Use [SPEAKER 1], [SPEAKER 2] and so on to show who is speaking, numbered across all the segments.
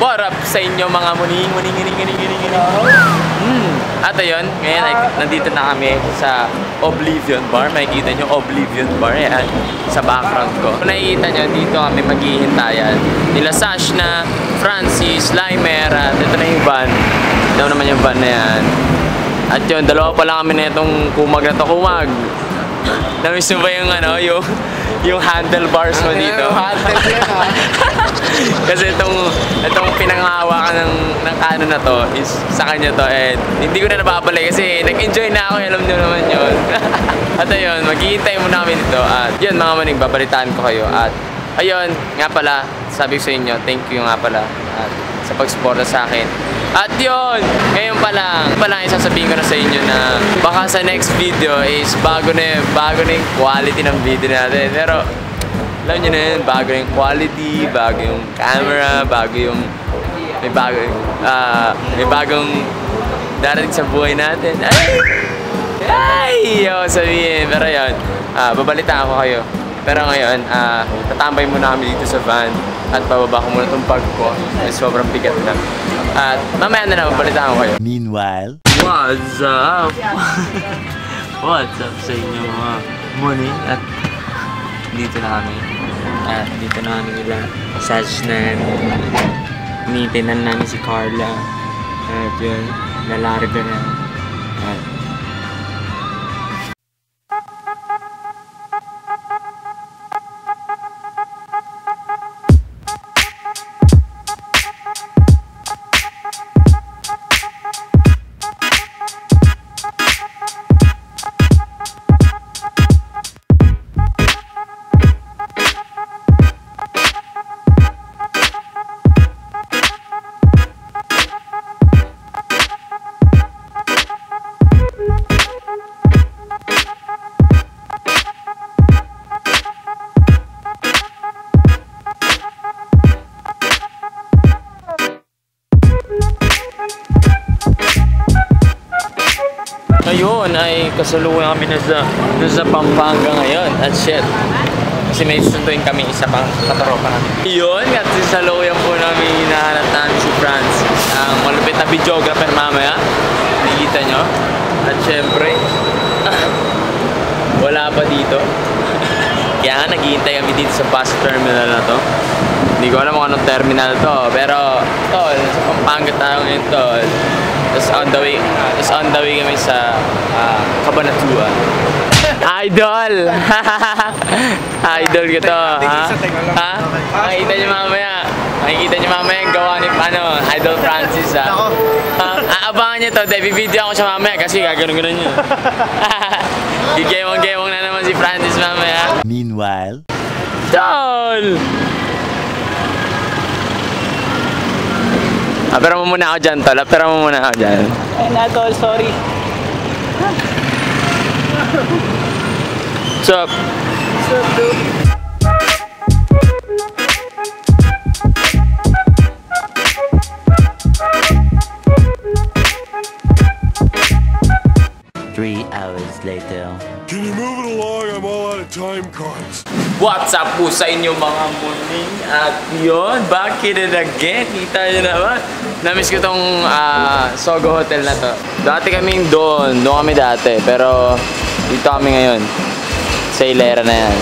[SPEAKER 1] What up sa inyo mga muning. At ayun, ngayon ay nandito na kami sa Oblivion Bar. Makikita nyo Oblivion Bar, yan, sa background ko. Kung nakikita nyo, dito kami maghihintayan. Nila Sash na, Francis, Limer, at ito na yung van. Ito naman yung van na yan. At yun, dalawa pa lang kami na itong kumag na to. Kumag! Namiss mo ba yung ano, yung handlebars mo dito? Kasi itong pinanghahawakan ng ano na to is sa kanya to, and hindi ko na nababalik kasi nag-enjoy na ako, alam nyo naman yun. At ayun, maghihintay muna kami dito at yun mga maning, babalitaan ko kayo. At ayun, nga pala, sabi ko sa inyo, thank you nga pala at sa pag-suporta sa akin. At yun, ngayon pa lang isasabihin ko na sa inyo na baka sa next video is bago na yung quality ng video natin. Pero alam nyo na yun, bago yung quality, bago yung camera, may bagong darating sa buhay natin. Ay! Sabihin. Pero yun, babalitaan ko kayo. Pero ngayon, tatambay muna kami dito sa van at bababa ko muna itong bag ko. Sobrang bigat na. At mamaya na babalitaan ko kayo.
[SPEAKER 2] Meanwhile,
[SPEAKER 1] what's up? What's up sa inyo mga muni? At dito na kami. At dito na kami nila Sash na nitinan namin si Carla. At yun, lalarga na. At ngayon ay kasalukuyan kami sa Pampanga ngayon. At shit, kasi may susunduin kami isa pang kataropa namin. Yun, at kasalukuyan po namin hinahanap namin si Francis, ang malupit na videographer mamaya. Nakikita nyo. At syempre, wala pa dito. Kaya nga naghihintay kami dito sa bus terminal na to. Hindi ko alam kung anong terminal to, pero tol, sa Pampanga tayo ngayon tol. Tapos on the way kami sa Cabanatuan. Idol! Idol ko to, ha? Makikita nyo mamaya yung gawa ni Idol Francis, ha? Abangan nyo to, bibidyo ako siya mamaya kasi gagano'n nyo. Gigewang-gewang na naman si Francis mamaya.
[SPEAKER 2] meanwhile,
[SPEAKER 1] Tol! Pero mo muna ako dyan, tol. Pero mo muna ako dyan.
[SPEAKER 3] Ay na, tol. Sorry.
[SPEAKER 1] What's up?
[SPEAKER 3] What's up, dude?
[SPEAKER 2] hours later.
[SPEAKER 4] Can you move it along? I'm all out of time cards.
[SPEAKER 1] What's up po sa inyo mga muning? At yun, back in it again. Kita nyo naman. Namiss ko tong Sogo Hotel na to. Dati kaming doon kami dati. Pero dito kami ngayon. Sa Hilera na yan.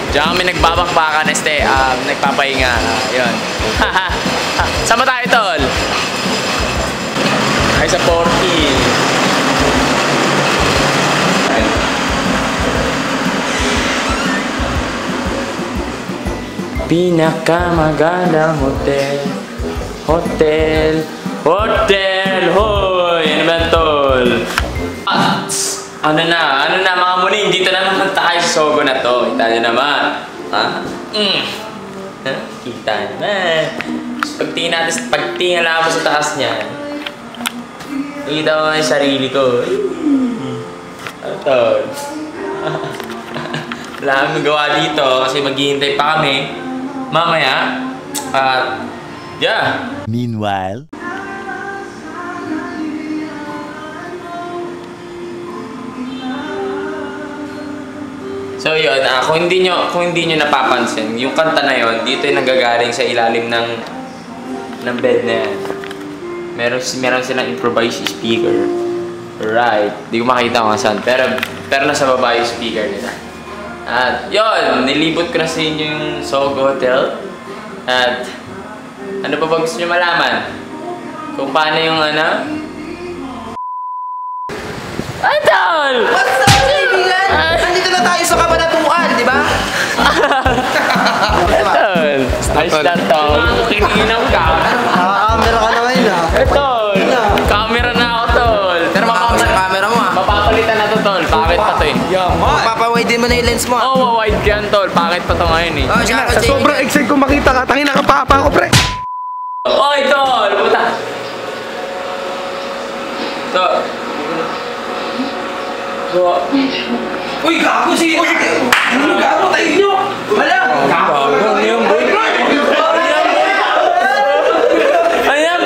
[SPEAKER 1] Diyan kami nagbabakbakan, nagpapahinga. Yun. Sama tayo, tol. Ay sa 40. Pinakamagandang hotel. Hotel. Hoy! Ano ba, tol? At ano na mga muning, dito na naman tayo sa Sogo na to. Kita nyo naman. Ha? Kita naman. Pagtingin lang ako sa taas niya. Nakita ko nga yung sarili ko. Ano, tol? Wala kami gawa dito kasi maghihintay pa kami mamaya. At yeah.
[SPEAKER 2] Meanwhile,
[SPEAKER 1] so yun, kung hindi nyo napapansin, yung kanta na yun, dito yung nagagaling sa ilalim ng ng bed na yan. Meron silang improvised speaker. Right. Di ko makita kung saan. Pero nasa baba yung speaker nila. At yun, nilibot ko na sa inyo yung Sogo Hotel. At ano pa ba gusto nyo malaman? Kung paano yung ano? Ay, tol!
[SPEAKER 5] What's up, kaibigan? Nandito na tayo sa Kabanatuan, di ba?
[SPEAKER 1] Tol! Ayos lang, tol. Kininaw ka.
[SPEAKER 5] Camera ka naman yun, ha?
[SPEAKER 1] Tol! Camera na ako, tol. Pero
[SPEAKER 5] Camera mo, ha?
[SPEAKER 1] mapapalitan na to, tol. Pakit pa to eh.
[SPEAKER 5] Papaway din mo na yung lens mo, ha?
[SPEAKER 1] Oo, wide ka yan, tol. Pakit pa to ngayon eh.
[SPEAKER 5] Oh, siya,
[SPEAKER 4] Sa sobrang excited ko makita ka, tangin nakapapa ako, pre.
[SPEAKER 1] Oy, tol! Puta! Tol!
[SPEAKER 5] Uy, gago si... Uy, gago tayo nyo! Wala!
[SPEAKER 1] Gago! Ano yan, boy? Ano yan, boy? Ano yan? Ano yan,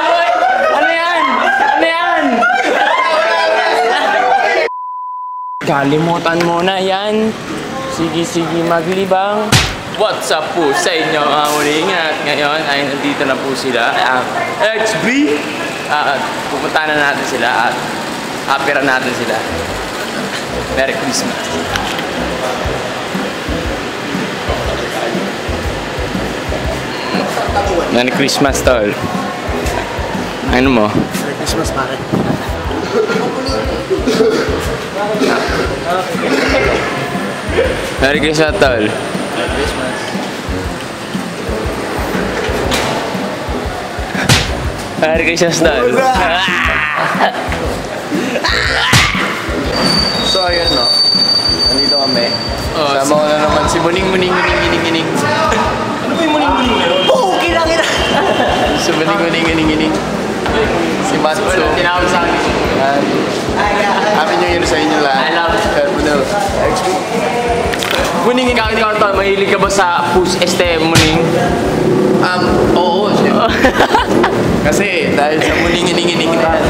[SPEAKER 1] boy? Ano yan? Ano yan? Kalimutan mo na yan. Sige, maglibang. What's up po sa inyo mga muling at ngayon ay nandito na po sila XB pupunta na natin sila at hapira natin sila. Merry Christmas. Merry Christmas, tol. Ano mo?
[SPEAKER 5] Merry Christmas, pare.
[SPEAKER 1] Merry Christmas, tol. Merry Christmas, tol.
[SPEAKER 6] So ayun no, nandito kami.
[SPEAKER 1] Oh,
[SPEAKER 6] Sama ko na naman si Muning. Ano ba yung Muning na yun?
[SPEAKER 5] Puki lang ina!
[SPEAKER 6] Si Muning. Si Matsu.
[SPEAKER 1] Tinawag sa akin.
[SPEAKER 6] Yan. Happy New Year sa inyo lahat.
[SPEAKER 1] I love it.
[SPEAKER 6] Carpuno.
[SPEAKER 1] Muning, ikaw, tol. Mahilig ka ba sa push este, Muning?
[SPEAKER 6] Oo, syempre. Kasi dahil sa Muning ining-ining na yan,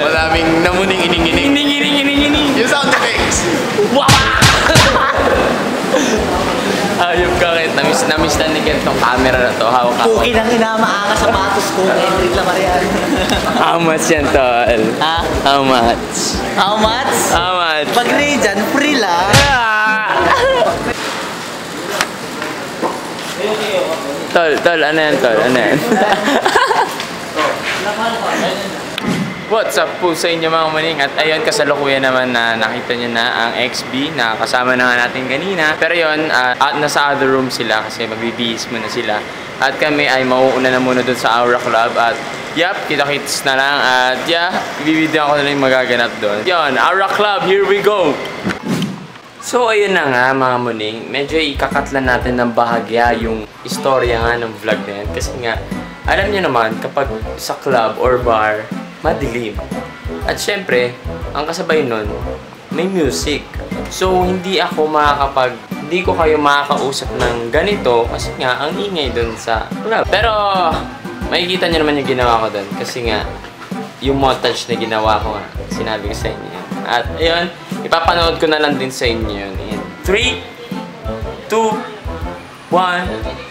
[SPEAKER 6] maraming namuning ining-ining.
[SPEAKER 1] Ining.
[SPEAKER 6] Yung sound effects.
[SPEAKER 1] Wow! Ayop ka, Kent. Namiss na ni Kent tong camera na to. Hawak ka.
[SPEAKER 5] Puki lang ina, maanga sapatos ko. Hendrik lang Marian.
[SPEAKER 1] How much yan, tol?
[SPEAKER 5] Ha?
[SPEAKER 1] How much?
[SPEAKER 5] How much?
[SPEAKER 1] How much?
[SPEAKER 5] Pag dyan, free lang.
[SPEAKER 1] Tol, ano yan, tol? Ano yan? What's up po sa inyo mga maning? At ayun, kasalukuyan naman na nakita nyo na ang XB na kasama na nga natin kanina. Pero yun, nasa other room sila kasi magbibihis muna sila. At kami ay mauuna na muna dun sa Aura Club. At yap, kita-kits na lang. At yeah, ibibideo ko na lang yung magaganap dun. Yun, Aura Club, here we go! So ayun na nga mga muning, medyo ikakatlan natin ng bahagya yung istorya nga ng vlog na yan. Kasi nga, alam niyo naman, kapag sa club or bar, madilim. At syempre, ang kasabay nun, may music. So hindi ko kayo makakausap ng ganito kasi nga, ang ingay dun sa club. Pero, makikita niyo naman yung ginawa ko dun. Kasi nga, yung montage na ginawa ko nga, sinabi ko sa inyo. At ayun, ipapanood ko na lang din sa inyo yun. In 3, 2, 1...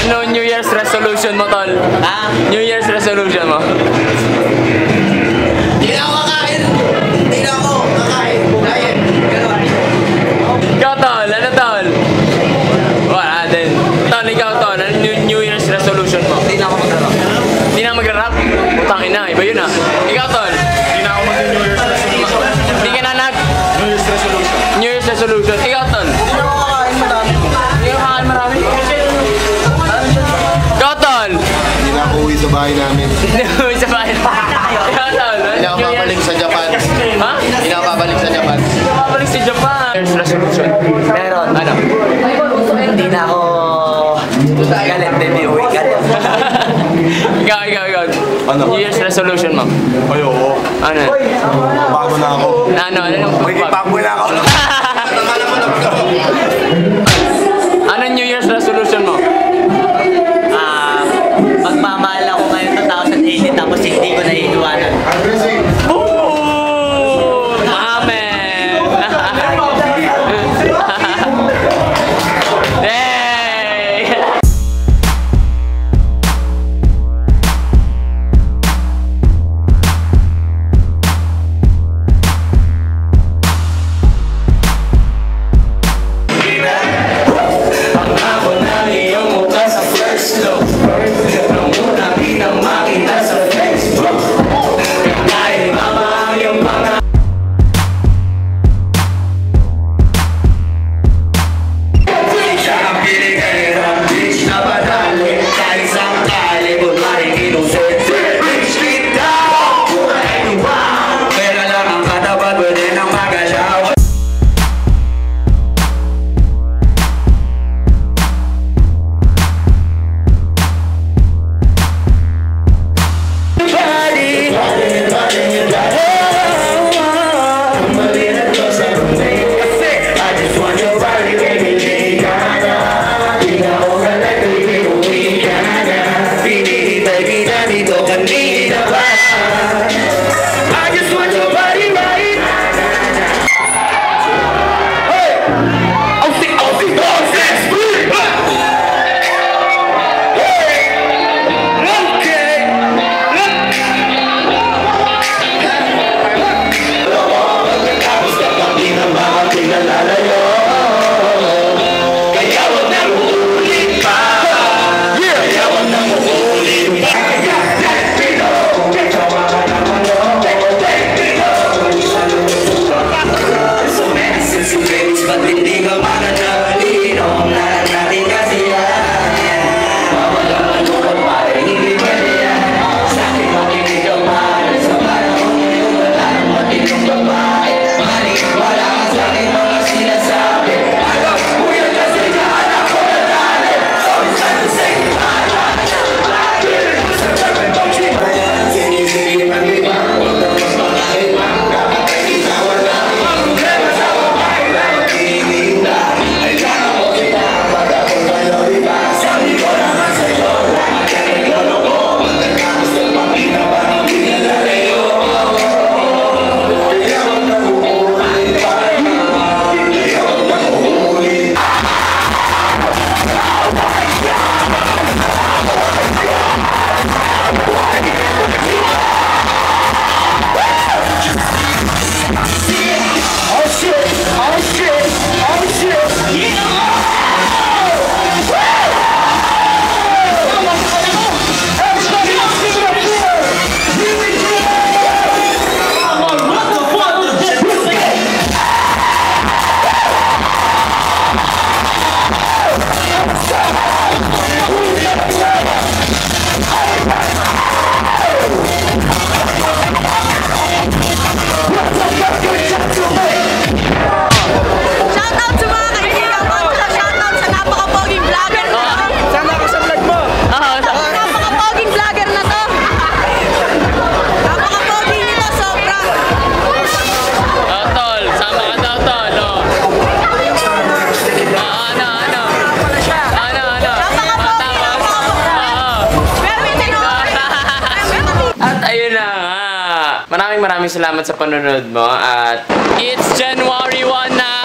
[SPEAKER 1] Ano New Year's resolution mo, tol? Ha? New Year's resolution mo?
[SPEAKER 6] Hindi na ako kakain. Hindi na ako kakain. Diet. Ganun.
[SPEAKER 1] Ikaw, tol. Ano, tol? Wala din. Tol, ikaw, tol. Ano New Year's resolution mo?
[SPEAKER 6] Hindi na ako mag-rap.
[SPEAKER 1] Hindi na mag-rap? Utang ina, iba yun ah. Ikaw, tol.
[SPEAKER 4] Hindi na ako mag-New Year's resolution.
[SPEAKER 1] Hindi ka na
[SPEAKER 4] New Year's resolution.
[SPEAKER 1] New Year's resolution. Ikaw, tol.
[SPEAKER 5] Hindi na ako kakain madami.
[SPEAKER 1] Hindi ka kakain marami. Ikaw, tol.
[SPEAKER 4] Hindi na ako uwi sa bahay namin.
[SPEAKER 1] Uy, sa bahay. Ikaw, tol.
[SPEAKER 6] Hindi na ako babalik sa Japan.
[SPEAKER 1] Ha?
[SPEAKER 6] Hindi na ako babalik sa Japan.
[SPEAKER 1] Babalik si Japan. New Year's resolution.
[SPEAKER 3] Meron.
[SPEAKER 1] Ano?
[SPEAKER 3] Hindi na ako galit, baby. Uy, galit.
[SPEAKER 1] Ikaw.
[SPEAKER 4] Ano?
[SPEAKER 1] New Year's resolution mo.
[SPEAKER 4] Ay, oo.
[SPEAKER 1] Ano?
[SPEAKER 4] Bago na ako.
[SPEAKER 1] Ano yung
[SPEAKER 4] Magiging na ako.
[SPEAKER 1] Ano New Year's resolution mo?
[SPEAKER 3] Magmamahal ako ngayon 2018 tapos hindi ko naiiwanan.
[SPEAKER 1] Boom! Amen! Yay! maraming salamat sa panonood mo at it's January 1 na!